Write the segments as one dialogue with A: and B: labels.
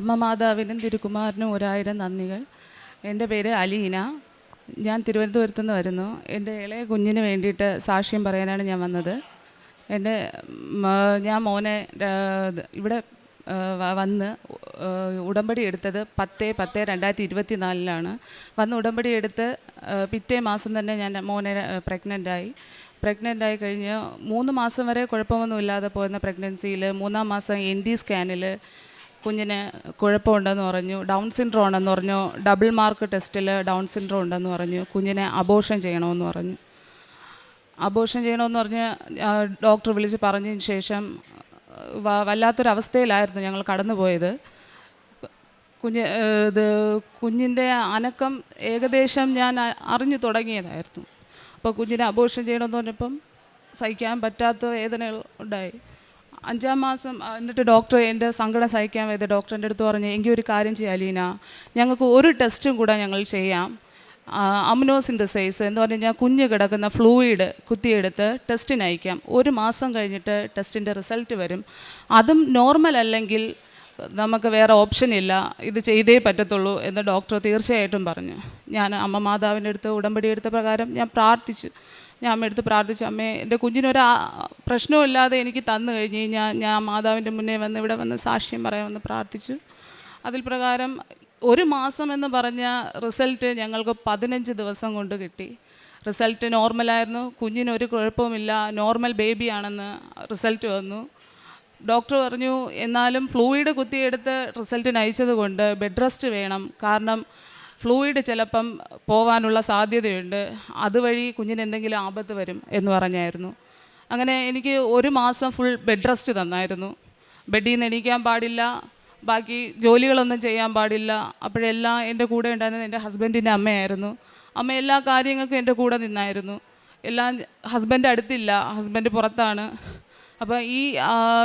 A: അമ്മ മാതാവിനും തിരുക്കുമാരനും 1000 നന്ദികൾ. എൻ്റെ പേര് അലീന. ഞാൻ തിരുവനന്തപുരത്തു നിന്ന് വരുന്നു. എൻ്റെ ഇളയ കുഞ്ഞിന് വേണ്ടിയിട്ട് സാക്ഷ്യം പറയാനാണ് ഞാൻ വന്നത്. ഞാൻ മോനെ ഇവിടെ വന്ന് ഉടമ്പടി എടുത്തത് 10/10/2024 വന്ന് ഉടമ്പടി എടുത്ത് പിറ്റേ മാസം തന്നെ ഞാൻ മോനെ പ്രഗ്നൻ്റായി കഴിഞ്ഞ് 3 മാസം വരെ കുഴപ്പമൊന്നുമില്ലാതെ പോയിരുന്ന പ്രഗ്നൻസിയിൽ 3-ാം മാസം ND സ്കാനിൽ കുഞ്ഞിന് കുഴപ്പമുണ്ടെന്ന് പറഞ്ഞു. ഡൗൺ സിൻഡ്രോം ഉണ്ടെന്ന് പറഞ്ഞു. ഡബിൾ മാർക്ക് ടെസ്റ്റിൽ ഡൗൺ സിൻഡ്രോം ഉണ്ടെന്ന് പറഞ്ഞു. കുഞ്ഞിനെ അബോർഷൻ ചെയ്യണമെന്ന് പറഞ്ഞു. അബോർഷൻ ചെയ്യണമെന്ന് പറഞ്ഞ് ഡോക്ടർ വിളിച്ച് പറഞ്ഞതിന് ശേഷം വല്ലാത്തൊരവസ്ഥയിലായിരുന്നു ഞങ്ങൾ കടന്നുപോയത്. കുഞ്ഞിൻ്റെ അനക്കം ഏകദേശം ഞാൻ അറിഞ്ഞു തുടങ്ങിയതായിരുന്നു. അപ്പോൾ കുഞ്ഞിനെ അബോർഷൻ ചെയ്യണമെന്ന് പറഞ്ഞപ്പം സഹിക്കാൻ പറ്റാത്ത വേദനകൾ ഉണ്ടായി. 5-ാം മാസം എന്നിട്ട് ഡോക്ടർ എൻ്റെ സങ്കടം സഹിക്കാൻ വയ്യ ഡോക്ടർ എൻ്റെ അടുത്ത് പറഞ്ഞു, എങ്കിൽ ഒരു കാര്യം ചെയ്യാം അലീന, ഞങ്ങൾക്ക് ഒരു ടെസ്റ്റും കൂടെ ഞങ്ങൾ ചെയ്യാം. അമ്നോസിൻതസൈസ് എന്ന് പറഞ്ഞു കഴിഞ്ഞാൽ കുഞ്ഞ് കിടക്കുന്ന ഫ്ലൂയിഡ് കുത്തിയെടുത്ത് ടെസ്റ്റിന് അയക്കാം. 1 മാസം കഴിഞ്ഞിട്ട് ടെസ്റ്റിൻ്റെ റിസൾട്ട് വരും. അതും നോർമൽ അല്ലെങ്കിൽ നമുക്ക് വേറെ ഓപ്ഷൻ ഇല്ല, ഇത് ചെയ്തേ പറ്റത്തുള്ളൂ എന്ന് ഡോക്ടർ തീർച്ചയായിട്ടും പറഞ്ഞു. ഞാൻ അമ്മ മാതാവിൻ്റെ അടുത്ത് ഉടമ്പടി എടുത്ത പ്രകാരം ഞാൻ പ്രാർത്ഥിച്ചു. ഞാൻ അമ്മയെടുത്ത് പ്രാർത്ഥിച്ചു, അമ്മേ എൻ്റെ കുഞ്ഞിനൊരു പ്രശ്നമില്ലാതെ എനിക്ക് തന്നു കഴിഞ്ഞ് കഴിഞ്ഞാൽ ഞാൻ മാതാവിൻ്റെ മുന്നേ വന്ന് ഇവിടെ വന്ന് സാക്ഷ്യം പറയാമെന്ന് പ്രാർത്ഥിച്ചു. അതിൽ പ്രകാരം 1 മാസം എന്ന് പറഞ്ഞ റിസൾട്ട് ഞങ്ങൾക്ക് 15 ദിവസം കൊണ്ട് കിട്ടി. റിസൾട്ട് നോർമലായിരുന്നു, കുഞ്ഞിനൊരു കുഴപ്പവുമില്ല, നോർമൽ ബേബിയാണെന്ന് റിസൾട്ട് വന്നു. ഡോക്ടർ പറഞ്ഞു എന്നാലും ഫ്ലൂയിഡ് കുത്തിയെടുത്ത് റിസൾട്ടിന് അയച്ചത് കൊണ്ട് ബെഡ് റെസ്റ്റ് വേണം, കാരണം ഫ്ലൂയിഡ് ചിലപ്പം പോകാനുള്ള സാധ്യതയുണ്ട്, അതുവഴി കുഞ്ഞിന് എന്തെങ്കിലും ആപത്ത് വരും എന്ന് പറഞ്ഞായിരുന്നു. അങ്ങനെ എനിക്ക് 1 മാസം ഫുൾ ബെഡ് റെസ്റ്റ് തന്നായിരുന്നു. ബെഡിൽ നിന്ന് എണീക്കാൻ പാടില്ല, ബാക്കി ജോലികളൊന്നും ചെയ്യാൻ പാടില്ല. അപ്പോഴെല്ലാം എൻ്റെ കൂടെ ഉണ്ടായിരുന്നത് എൻ്റെ ഹസ്ബൻഡിൻ്റെ അമ്മയായിരുന്നു. അമ്മ എല്ലാ കാര്യങ്ങൾക്കും എൻ്റെ കൂടെ നിന്നായിരുന്നു. എല്ലാം ഹസ്ബൻഡ് അടുത്തില്ല, ഹസ്ബൻഡ് പുറത്താണ്. അപ്പോൾ ഈ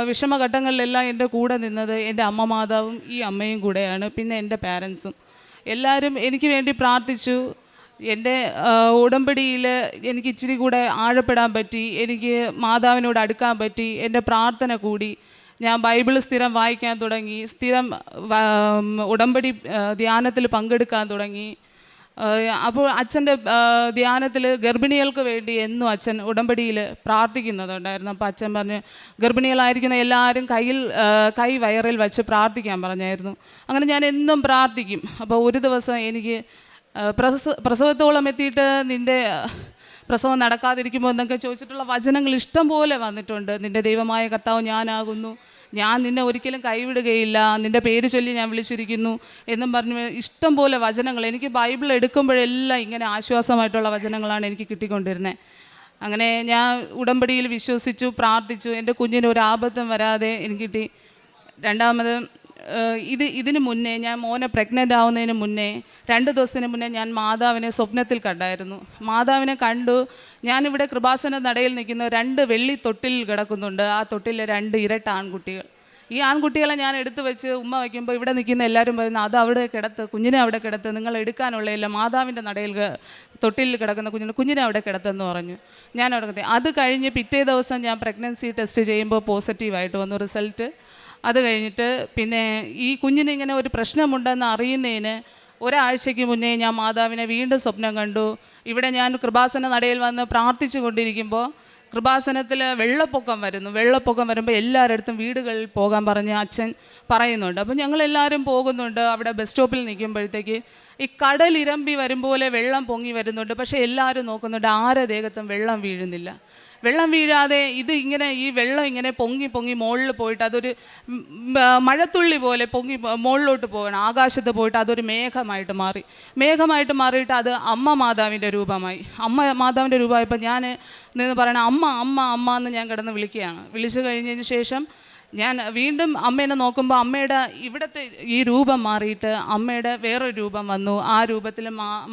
A: വിഷമഘട്ടങ്ങളിലെല്ലാം എൻ്റെ കൂടെ നിന്നത് എൻ്റെ അമ്മ മാതാവും ഈ അമ്മയും കൂടെയാണ്, പിന്നെ എൻ്റെ പാരൻസും എല്ലാവരും എനിക്ക് വേണ്ടി പ്രാർത്ഥിച്ചു. എൻ്റെ ഉടമ്പടിയിൽ എനിക്ക് ഇച്ചിരി കൂടെ ആഴപ്പെടാൻ പറ്റി, എനിക്ക് മാതാവിനോട് അടുക്കാൻ പറ്റി. എൻ്റെ പ്രാർത്ഥന കൂടി, ഞാൻ ബൈബിൾ സ്ഥിരം വായിക്കാൻ തുടങ്ങി, സ്ഥിരം ഉടമ്പടി ധ്യാനത്തിൽ പങ്കെടുക്കാൻ തുടങ്ങി. അപ്പോൾ അച്ഛൻ്റെ ധ്യാനത്തിൽ ഗർഭിണികൾക്ക് വേണ്ടി എന്നും അച്ഛൻ ഉടമ്പടിയിൽ പ്രാർത്ഥിക്കുന്നതുണ്ടായിരുന്നു. അപ്പോൾ അച്ഛൻ പറഞ്ഞ് ഗർഭിണികളായിരിക്കുന്ന എല്ലാവരും കൈ വയറിൽ വെച്ച് പ്രാർത്ഥിക്കാൻ പറഞ്ഞായിരുന്നു. അങ്ങനെ ഞാൻ എന്നും പ്രാർത്ഥിക്കും. അപ്പോൾ ഒരു ദിവസം എനിക്ക് പ്രസവത്തോളം എത്തിയിട്ട് നിൻ്റെ പ്രസവം നടക്കാതിരിക്കുമ്പോൾ എന്നൊക്കെ ചോദിച്ചിട്ടുള്ള വചനങ്ങൾ ഇഷ്ടം പോലെ വന്നിട്ടുണ്ട്. നിൻ്റെ ദൈവമായ കർത്താവ് ഞാനാകുന്നു, ഞാൻ നിന്നെ ഒരിക്കലും കൈവിടുകയില്ല, നിൻ്റെ പേര് ചൊല്ലി ഞാൻ വിളിച്ചിരിക്കുന്നു എന്നും പറഞ്ഞ് ഇഷ്ടം പോലെ വചനങ്ങൾ. എനിക്ക് ബൈബിൾ എടുക്കുമ്പോഴെല്ലാം ഇങ്ങനെ ആശ്വാസമായിട്ടുള്ള വചനങ്ങളാണ് എനിക്ക് കിട്ടിക്കൊണ്ടിരുന്നത്. അങ്ങനെ ഞാൻ ഉടമ്പടിയിൽ വിശ്വസിച്ചു, പ്രാർത്ഥിച്ചു. എൻ്റെ കുഞ്ഞിന് ഒരു ആപത്തും വരാതെ എനിക്ക് കിട്ടി. രണ്ടാമത് ഇതിന് മുന്നേ ഞാൻ മോനെ പ്രഗ്നൻ്റ് ആവുന്നതിന് മുന്നേ 2 ദിവസത്തിന് മുന്നേ ഞാൻ മാതാവിനെ സ്വപ്നത്തിൽ കണ്ടായിരുന്നു. മാതാവിനെ കണ്ടു. ഞാനിവിടെ കൃപാസന നടയിൽ നിൽക്കുന്ന 2 വെള്ളി തൊട്ടിൽ കിടക്കുന്നുണ്ട്. ആ തൊട്ടിൽ 2 ഇരട്ട ആൺകുട്ടികൾ. ഈ ആൺകുട്ടികളെ ഞാൻ എടുത്തു വെച്ച് ഉമ്മ വയ്ക്കുമ്പോൾ ഇവിടെ നിൽക്കുന്ന എല്ലാവരും പറയുന്നു, അത് അവിടെ കിടത്ത്, കുഞ്ഞിനെ അവിടെ കിടത്ത്, നിങ്ങൾ എടുക്കാനുള്ളതില്ല, മാതാവിൻ്റെ നടയിൽ തൊട്ടിൽ കിടക്കുന്ന കുഞ്ഞിനെ അവിടെ കിടത്തെന്ന് പറഞ്ഞു. ഞാൻ അവിടെ കിടത്തി. അത് കഴിഞ്ഞ് പിറ്റേ ദിവസം ഞാൻ പ്രഗ്നൻസി ടെസ്റ്റ് ചെയ്യുമ്പോൾ പോസിറ്റീവായിട്ട് വന്നു റിസൾട്ട്. അത് കഴിഞ്ഞിട്ട് പിന്നെ ഈ കുഞ്ഞിന് ഇങ്ങനെ ഒരു പ്രശ്നമുണ്ടെന്ന് അറിയുന്നതിന് 1 ആഴ്ചയ്ക്ക് മുന്നേ ഞാൻ മാതാവിനെ വീണ്ടും സ്വപ്നം കണ്ടു. ഇവിടെ ഞാൻ കൃപാസന നടയിൽ വന്ന് പ്രാർത്ഥിച്ചു കൊണ്ടിരിക്കുമ്പോൾ കൃപാസനത്തിൽ വെള്ളപ്പൊക്കം വരുമ്പോൾ എല്ലാവരുടെ അടുത്തും വീടുകളിൽ പോകാൻ പറഞ്ഞ് അച്ഛൻ പറയുന്നുണ്ട്. അപ്പം ഞങ്ങളെല്ലാവരും പോകുന്നുണ്ട്. അവിടെ ബസ് സ്റ്റോപ്പിൽ നിൽക്കുമ്പോഴത്തേക്ക് ഈ കടലിരമ്പി വരും പോലെ വെള്ളം പൊങ്ങി വരുന്നുണ്ട്. പക്ഷേ എല്ലാവരും നോക്കുന്നുണ്ട്, ആരുടെ ദേഹത്തും വെള്ളം വീഴുന്നില്ല. വെള്ളം വീഴാതെ ഈ വെള്ളം ഇങ്ങനെ പൊങ്ങി മുകളിൽ പോയിട്ട് അതൊരു മഴത്തുള്ളി പോലെ പൊങ്ങി മുകളിലോട്ട് പോകണം, ആകാശത്ത് പോയിട്ട് അതൊരു മേഘമായിട്ട് മാറിയിട്ട് അത് അമ്മ മാതാവിൻ്റെ രൂപമായി. അമ്മ മാതാവിൻ്റെ രൂപമായപ്പോൾ ഞാൻ നിന്ന് പറയണം അമ്മ എന്ന് ഞാൻ കിടന്ന് വിളിക്കുകയാണ്. വിളിച്ചു കഴിഞ്ഞതിന് ശേഷം ഞാൻ വീണ്ടും അമ്മേനെ നോക്കുമ്പോൾ അമ്മയുടെ ഇവിടുത്തെ ഈ രൂപം മാറിയിട്ട് അമ്മയുടെ വേറൊരു രൂപം വന്നു. ആ രൂപത്തിൽ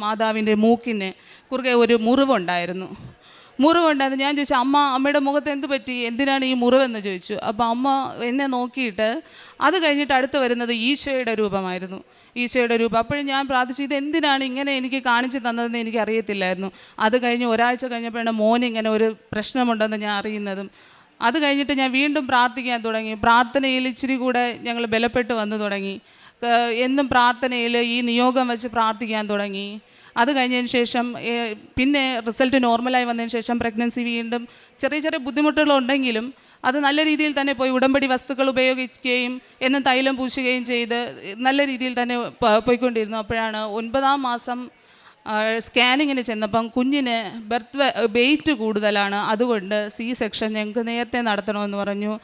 A: മാതാവിൻ്റെ മൂക്കിന് കുറുകെ ഒരു മുറിവുണ്ടായിരുന്നു. ഞാൻ ചോദിച്ചു, അമ്മയുടെ മുഖത്ത് എന്ത് പറ്റി, എന്തിനാണ് ഈ മുറിവെന്ന് ചോദിച്ചു. അപ്പോൾ അമ്മ എന്നെ നോക്കിയിട്ട് അത് കഴിഞ്ഞിട്ട് അടുത്ത് വരുന്നത് ഈശോയുടെ രൂപമായിരുന്നു. അപ്പോഴും ഞാൻ പ്രാർത്ഥിച്ചു, ഇത് എന്തിനാണ് ഇങ്ങനെ എനിക്ക് കാണിച്ചു തന്നതെന്ന് എനിക്ക് അറിയത്തില്ലായിരുന്നു. അത് കഴിഞ്ഞ് 1 ആഴ്ച കഴിഞ്ഞപ്പോഴാണ് മോന് ഇങ്ങനെ ഒരു പ്രശ്നമുണ്ടെന്ന് ഞാൻ അറിയുന്നതും. അത് കഴിഞ്ഞിട്ട് ഞാൻ വീണ്ടും പ്രാർത്ഥിക്കാൻ തുടങ്ങി. പ്രാർത്ഥനയിൽ ഇച്ചിരി കൂടെ ഞങ്ങൾ ബലപ്പെട്ട് വന്നു തുടങ്ങി. എന്നും പ്രാർത്ഥനയിൽ ഈ നിയോഗം വെച്ച് പ്രാർത്ഥിക്കാൻ തുടങ്ങി. അത് കഴിഞ്ഞതിന് ശേഷം പിന്നെ റിസൾട്ട് നോർമലായി വന്നതിന് ശേഷം പ്രഗ്നൻസി വീണ്ടും ചെറിയ ചെറിയ ബുദ്ധിമുട്ടുകളുണ്ടെങ്കിലും അത് നല്ല രീതിയിൽ തന്നെ പോയി. ഉടമ്പടി വസ്തുക്കൾ ഉപയോഗിക്കുകയും എന്നും തൈലം പൂശുകയും ചെയ്ത് നല്ല രീതിയിൽ തന്നെ പോയിക്കൊണ്ടിരുന്നു. അപ്പോഴാണ് 9-ാം മാസം സ്കാനിങ്ങിന് ചെന്നപ്പം കുഞ്ഞിന് വെയിറ്റ് കൂടുതലാണ്, അതുകൊണ്ട് സെക്ഷൻ ഞങ്ങൾക്ക് നേരത്തെ നടത്തണമെന്ന് പറഞ്ഞു.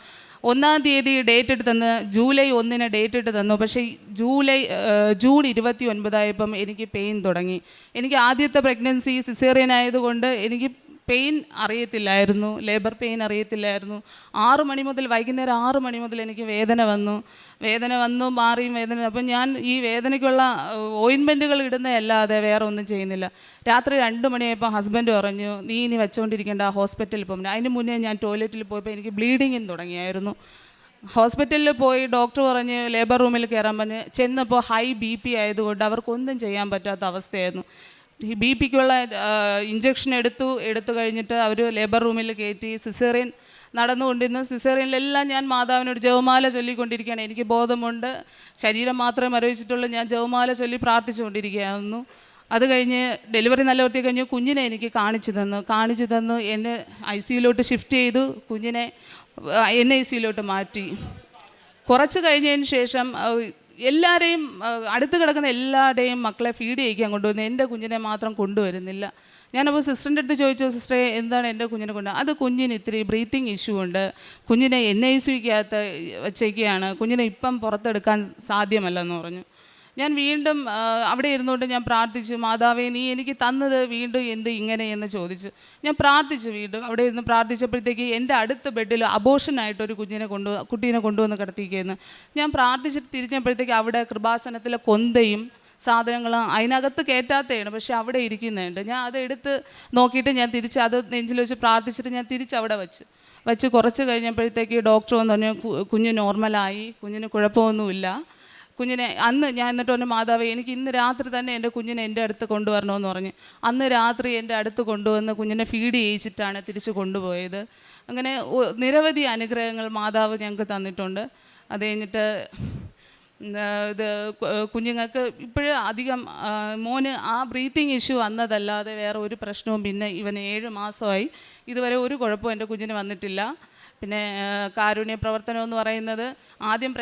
A: 1-ാം തീയതി ഡേറ്റ് ഇട്ട് തന്ന്, ജൂലൈ 1-ന് ഡേറ്റ് ഇട്ട് തന്നു. പക്ഷേ ജൂൺ 29 എനിക്ക് പെയിൻ തുടങ്ങി. എനിക്ക് ആദ്യത്തെ പ്രഗ്നൻസി സിസേറിയൻ ആയതുകൊണ്ട് എനിക്ക് പെയിൻ അറിയത്തില്ലായിരുന്നു, ലേബർ പെയിൻ അറിയത്തില്ലായിരുന്നു. വൈകുന്നേരം 6 മണി മുതൽ എനിക്ക് വേദന വന്നു മാറിയും വേദന. അപ്പം ഞാൻ ഈ വേദനയ്ക്കുള്ള ഓയിൻമെൻറ്റുകൾ ഇടുന്നതല്ലാതെ വേറെ ഒന്നും ചെയ്യുന്നില്ല. രാത്രി 2 മണിയായപ്പോൾ ഹസ്ബൻഡ് പറഞ്ഞു, നീ ഇനി വെച്ചുകൊണ്ടിരിക്കേണ്ട, ഹോസ്പിറ്റലിൽ പോകും. അതിന് മുന്നേ ഞാൻ ടോയ്ലറ്റിൽ പോയപ്പോൾ എനിക്ക് ബ്ലീഡിങ്ങും തുടങ്ങിയായിരുന്നു. ഹോസ്പിറ്റലിൽ പോയി ഡോക്ടർ പറഞ്ഞ് ലേബർ റൂമിൽ കയറാൻ പറഞ്ഞ് ചെന്നപ്പോൾ ഹൈ BP ആയതുകൊണ്ട് അവർക്കൊന്നും ചെയ്യാൻ പറ്റാത്ത അവസ്ഥയായിരുന്നു. ഈ BP-ക്കുള്ള ഇഞ്ചക്ഷൻ എടുത്തു കഴിഞ്ഞിട്ട് അവർ ലേബർ റൂമിൽ കയറ്റി. സിസേറിയൻ നടന്നുകൊണ്ടിരുന്ന സിസേറിയനിലെല്ലാം ഞാൻ മാതാവിനോട് ജപമാല ചൊല്ലിക്കൊണ്ടിരിക്കുകയാണ്. എനിക്ക് ബോധമുണ്ട്, ശരീരം മാത്രമേ മരവിച്ചിട്ടുള്ളൂ. ഞാൻ ജപമാല ചൊല്ലി പ്രാർത്ഥിച്ചുകൊണ്ടിരിക്കുകയായിരുന്നു. അത് കഴിഞ്ഞ് ഡെലിവറി നല്ല വൃത്തി കഴിഞ്ഞ് കുഞ്ഞിനെ എനിക്ക് കാണിച്ചു തന്നു. എന്നെ ICUലോട്ട് ഷിഫ്റ്റ് ചെയ്തു. കുഞ്ഞിനെ NICUലോട്ട് മാറ്റി. കുറച്ച് കഴിഞ്ഞതിന് ശേഷം എല്ലാവരെയും, അടുത്ത് കിടക്കുന്ന എല്ലാവരുടെയും മക്കളെ ഫീഡ് ചെയ്യിക്കാൻ കൊണ്ടുവന്നു. എൻ്റെ കുഞ്ഞിനെ മാത്രം കൊണ്ടുവരുന്നില്ല. ഞാനപ്പോൾ സിസ്റ്ററിൻ്റെ അടുത്ത് ചോദിച്ചു, സിസ്റ്ററെ എന്താണ് എൻ്റെ കുഞ്ഞിനെ അത് കുഞ്ഞിന് ഇത്തിരി ബ്രീത്തിങ് ഇഷ്യൂ ഉണ്ട്, കുഞ്ഞിനെ NICUക്കകത്ത് വച്ചേക്കുകയാണ്, കുഞ്ഞിനെ ഇപ്പം പുറത്തെടുക്കാൻ സാധ്യമല്ലെന്ന് പറഞ്ഞു. ഞാൻ വീണ്ടും അവിടെ ഇരുന്നുകൊണ്ട് ഞാൻ പ്രാർത്ഥിച്ചു, മാതാവേ നീ എനിക്ക് തന്നത് വീണ്ടും എന്ത് ഇങ്ങനെയെന്ന് ചോദിച്ചു. ഞാൻ പ്രാർത്ഥിച്ചു. വീണ്ടും അവിടെ ഇരുന്ന് പ്രാർത്ഥിച്ചപ്പോഴത്തേക്ക് എൻ്റെ അടുത്ത ബെഡിൽ അബോഷനായിട്ടൊരു കുട്ടീനെ കൊണ്ടുവന്ന് കിടത്തിയിരിക്കുന്നു. ഞാൻ പ്രാർത്ഥിച്ചിട്ട് തിരിഞ്ഞപ്പോഴത്തേക്ക് അവിടെ കൃപാസനത്തിലെ കൊന്തയും സാധനങ്ങളും അതിനകത്ത് കയറ്റാത്തതാണ്, പക്ഷെ അവിടെ ഇരിക്കുന്നുണ്ട്. ഞാൻ അതെടുത്ത് നോക്കിയിട്ട് ഞാൻ തിരിച്ച് അത് നെഞ്ചിൽ വെച്ച് പ്രാർത്ഥിച്ചിട്ട് ഞാൻ തിരിച്ചവിടെ വെച്ച് കുറച്ച് കഴിഞ്ഞപ്പോഴത്തേക്ക് ഡോക്ടർ വന്ന് പറഞ്ഞു, കുഞ്ഞ് നോർമലായി, കുഞ്ഞിന് കുഴപ്പമൊന്നുമില്ല. കുഞ്ഞിനെ അന്ന് ഞാൻ എന്നിട്ട് പറഞ്ഞു, മാതാവേ എനിക്ക് ഇന്ന് രാത്രി തന്നെ എൻ്റെ കുഞ്ഞിനെ എൻ്റെ അടുത്ത് കൊണ്ടുവരണമെന്ന് പറഞ്ഞ് അന്ന് രാത്രി എൻ്റെ അടുത്ത് കൊണ്ടുവന്ന് കുഞ്ഞിനെ ഫീഡ് ചെയ്യിച്ചിട്ടാണ് തിരിച്ച് കൊണ്ടുപോയത്. അങ്ങനെ നിരവധി അനുഗ്രഹങ്ങൾ മാതാവ് ഞങ്ങൾക്ക് തന്നിട്ടുണ്ട്. അത് കഴിഞ്ഞിട്ട് കുഞ്ഞുങ്ങൾക്ക് ഇപ്പോഴും അധികം മോന് ആ ബ്രീത്തിങ് ഇഷ്യൂ വന്നതല്ലാതെ വേറെ ഒരു പ്രശ്നവും പിന്നെ ഇവന് 7 മാസമായി ഇതുവരെ ഒരു കുഴപ്പവും എൻ്റെ കുഞ്ഞിന് വന്നിട്ടില്ല. പിന്നെ കാരുണ്യ പ്രവർത്തനം എന്ന് പറയുന്നത് ആദ്യം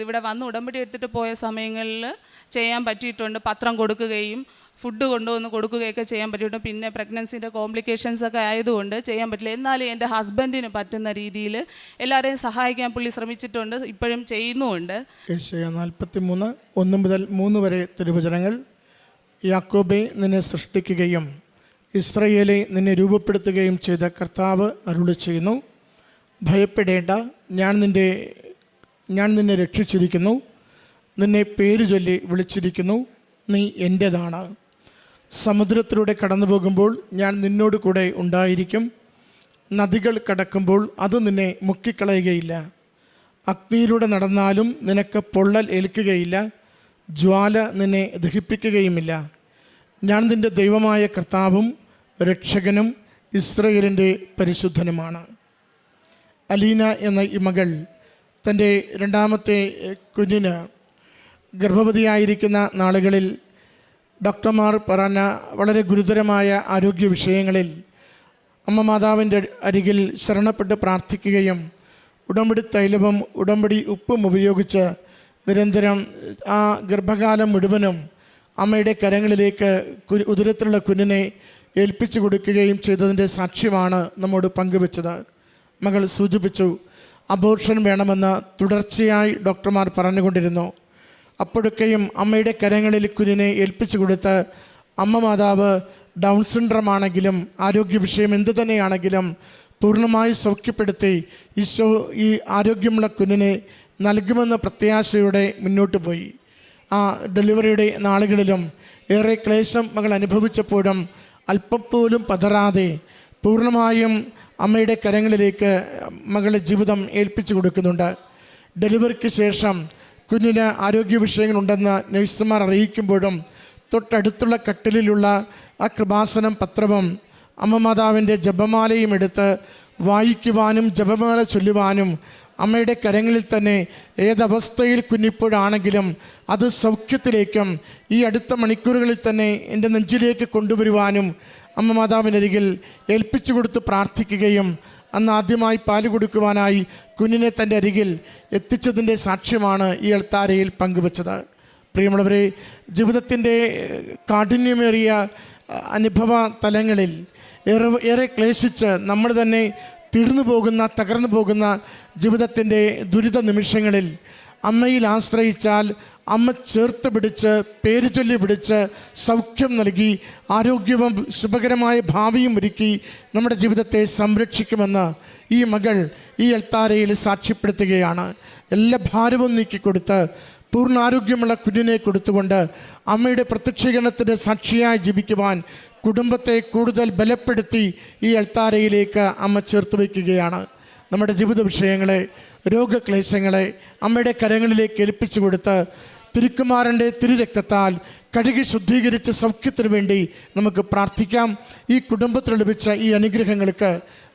A: ഇവിടെ വന്ന് ഉടമ്പടി എടുത്തിട്ട് പോയ സമയങ്ങളിൽ ചെയ്യാൻ പറ്റിയിട്ടുണ്ട്. പത്രം കൊടുക്കുകയും ഫുഡ് കൊണ്ടുവന്ന് കൊടുക്കുകയൊക്കെ ചെയ്യാൻ പറ്റിയിട്ടുണ്ട്. പിന്നെ പ്രഗ്നൻസിൻ്റെ കോംപ്ലിക്കേഷൻസൊക്കെ ആയതുകൊണ്ട് ചെയ്യാൻ പറ്റില്ല. എന്നാലും എൻ്റെ ഹസ്ബൻഡിന് പറ്റുന്ന രീതിയിൽ എല്ലാവരെയും സഹായിക്കാൻ പുള്ളി ശ്രമിച്ചിട്ടുണ്ട്, ഇപ്പോഴും ചെയ്യുന്നുമുണ്ട്. യെശയ്യാ 43:1-3 വരെ തിരുവചനങ്ങൾ. യാക്കോബേ നിന്നെ സൃഷ്ടിക്കുകയും ഇസ്രായേലെ നിന്നെ രൂപപ്പെടുത്തുകയും ചെയ്ത കർത്താവ് അരുളി ചെയ്യുന്നു, ഭയപ്പെടേണ്ട, ഞാൻ നിന്നെ രക്ഷിച്ചിരിക്കുന്നു, നിന്നെ പേര് ചൊല്ലി വിളിച്ചിരിക്കുന്നു, നീ എൻ്റേതാണ്. സമുദ്രത്തിലൂടെ കടന്നു പോകുമ്പോൾ ഞാൻ നിന്നോട് കൂടെ ഉണ്ടായിരിക്കും, നദികൾ കടക്കുമ്പോൾ അത് നിന്നെ മുക്കിക്കളയുകയില്ല, അഗ്നിയിലൂടെ നടന്നാലും നിനക്ക് പൊള്ളൽ ഏൽക്കുകയില്ല, ജ്വാല നിന്നെ ദഹിപ്പിക്കുകയുമില്ല. ഞാൻ നിൻ്റെ ദൈവമായ കർത്താവും രക്ഷകനും ഇസ്രായേലിൻ്റെ പരിശുദ്ധനുമാണ്. അലീന എന്ന ഈ മകൾ തൻ്റെ 2ാമത്തെ കുഞ്ഞിന് ഗർഭവതിയായിരിക്കുന്ന നാളുകളിൽ ഡോക്ടർമാർ പറഞ്ഞ വളരെ ഗുരുതരമായ ആരോഗ്യ വിഷയങ്ങളിൽ അമ്മ മാതാവിൻ്റെ അരികിൽ ശരണപ്പെട്ട് പ്രാർത്ഥിക്കുകയും ഉടമ്പടി തൈലവും ഉടമ്പടി ഉപ്പും ഉപയോഗിച്ച് നിരന്തരം ആ ഗർഭകാലം മുഴുവനും അമ്മയുടെ കരങ്ങളിലേക്ക് ഉദരത്തിലുള്ള കുഞ്ഞിനെ ഏൽപ്പിച്ചു കൊടുക്കുകയും ചെയ്തതിൻ്റെ സാക്ഷ്യമാണ് നമ്മോട് പങ്കുവച്ചത്. മകൾ സൂചിപ്പിച്ചു, അബോർഷൻ വേണമെന്ന് തുടർച്ചയായി ഡോക്ടർമാർ പറഞ്ഞുകൊണ്ടിരുന്നു. അപ്പോഴൊക്കെയും അമ്മയുടെ കരങ്ങളിൽ കുഞ്ഞിനെ ഏൽപ്പിച്ചു കൊടുത്ത് അമ്മ മാതാവ് ഡൗൺ സിൻഡ്രം ആണെങ്കിലും ആരോഗ്യ വിഷയം എന്തു തന്നെയാണെങ്കിലും പൂർണ്ണമായി സൗഖ്യപ്പെടുത്തി ഈശോ ഈ ആരോഗ്യമുള്ള കുഞ്ഞിനെ നൽകുമെന്ന പ്രത്യാശയോടെ മുന്നോട്ട് പോയി. ആ ഡെലിവറിയുടെ നാളുകളിലും ഏറെ ക്ലേശം മകൾ അനുഭവിച്ചപ്പോഴും അല്പം പോലും പതറാതെ പൂർണ്ണമായും അമ്മയുടെ കരങ്ങളിലേക്ക് മകളുടെ ജീവിതം ഏൽപ്പിച്ചു കൊടുക്കുന്നുണ്ട്. ഡെലിവറിക്ക് ശേഷം കുഞ്ഞിന് ആരോഗ്യ വിഷയങ്ങളുണ്ടെന്ന് നഴ്സുമാർ അറിയിക്കുമ്പോഴും തൊട്ടടുത്തുള്ള കട്ടിലിലുള്ള ആ കൃപാസനം പത്രവും അമ്മ മാതാവിൻ്റെ ജപമാലയും എടുത്ത് വായിക്കുവാനും ജപമാല ചൊല്ലുവാനും
B: അമ്മയുടെ കരങ്ങളിൽ തന്നെ ഏതവസ്ഥയിൽ കുഞ്ഞിപ്പോഴാണെങ്കിലും അത് സൗഖ്യത്തിലേക്കും ഈ അടുത്ത മണിക്കൂറുകളിൽ തന്നെ എൻ്റെ നെഞ്ചിലേക്ക് കൊണ്ടുവരുവാനും അമ്മ മാതാവിനരികിൽ ഏൽപ്പിച്ചു കൊടുത്ത് പ്രാർത്ഥിക്കുകയും അന്ന് ആദ്യമായി പാല് കൊടുക്കുവാനായി കുഞ്ഞിനെ തൻ്റെ അരികിൽ എത്തിച്ചതിൻ്റെ സാക്ഷ്യമാണ് ഈ അൾത്താരയിൽ പങ്കുവച്ചത്. പ്രിയമുള്ളവരെ, ജീവിതത്തിൻ്റെ കാഠിന്യമേറിയ അനുഭവ തലങ്ങളിൽ ഏറെ ക്ലേശിച്ച് നമ്മൾ തന്നെ തകർന്നു പോകുന്ന ജീവിതത്തിൻ്റെ ദുരിത നിമിഷങ്ങളിൽ അമ്മയിൽ ആശ്രയിച്ചാൽ അമ്മ ചേർത്ത് പിടിച്ച് പേര് ചൊല്ലി പിടിച്ച് സൗഖ്യം നൽകി ആരോഗ്യവും ശുഭകരമായ ഭാവിയും ഒരുക്കി നമ്മുടെ ജീവിതത്തെ സംരക്ഷിക്കുമെന്ന് ഈ മകൾ ഈ അൾത്താരയിൽ സാക്ഷ്യപ്പെടുത്തുകയാണ്. എല്ലാ ഭാരവും നീക്കിക്കൊടുത്ത് പൂർണ്ണാരോഗ്യമുള്ള കുഞ്ഞിനെ കൊടുത്തുകൊണ്ട് അമ്മയുടെ പ്രത്യക്ഷീകരണത്തിൻ്റെ സാക്ഷിയായി ജീവിക്കുവാൻ കുടുംബത്തെ കൂടുതൽ ബലപ്പെടുത്തി ഈ അൾത്താരയിലേക്ക് അമ്മ ചേർത്ത് വയ്ക്കുകയാണ്. നമ്മുടെ ജീവിത വിഷയങ്ങളെ, രോഗക്ലേശങ്ങളെ അമ്മയുടെ കരങ്ങളിലേക്ക് ഏൽപ്പിച്ചു കൊടുത്ത് തിരുക്കുമാരൻ്റെ തിരുരക്തത്താൽ കഴുകി ശുദ്ധീകരിച്ച സൗഖ്യത്തിനു വേണ്ടി നമുക്ക് പ്രാർത്ഥിക്കാം. ഈ കുടുംബത്തിൽ ലഭിച്ച ഈ അനുഗ്രഹങ്ങൾക്ക്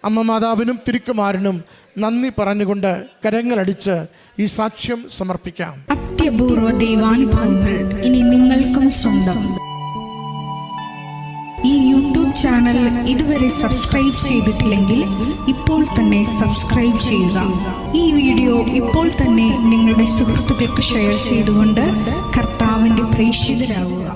B: അമ്മ മാതാവിനും തിരുക്കുമാരനും നന്ദി പറഞ്ഞുകൊണ്ട് കരങ്ങളടിച്ച് ഈ സാക്ഷ്യം സമർപ്പിക്കാം.
C: അത്യപൂർവ ദൈവാനുഭവങ്ങൾ ഇനി നിങ്ങൾക്കും സ്വന്തം. ഈ യൂട്യൂബ് ചാനൽ ഇതുവരെ സബ്സ്ക്രൈബ് ചെയ്തിട്ടില്ലെങ്കിൽ ഇപ്പോൾ തന്നെ സബ്സ്ക്രൈബ് ചെയ്യുക. ഈ വീഡിയോ ഇപ്പോൾ തന്നെ നിങ്ങളുടെ സുഹൃത്തുക്കൾക്ക് ഷെയർ ചെയ്തുകൊണ്ട് കർത്താവിൻ്റെ പ്രേക്ഷിതരാകുക.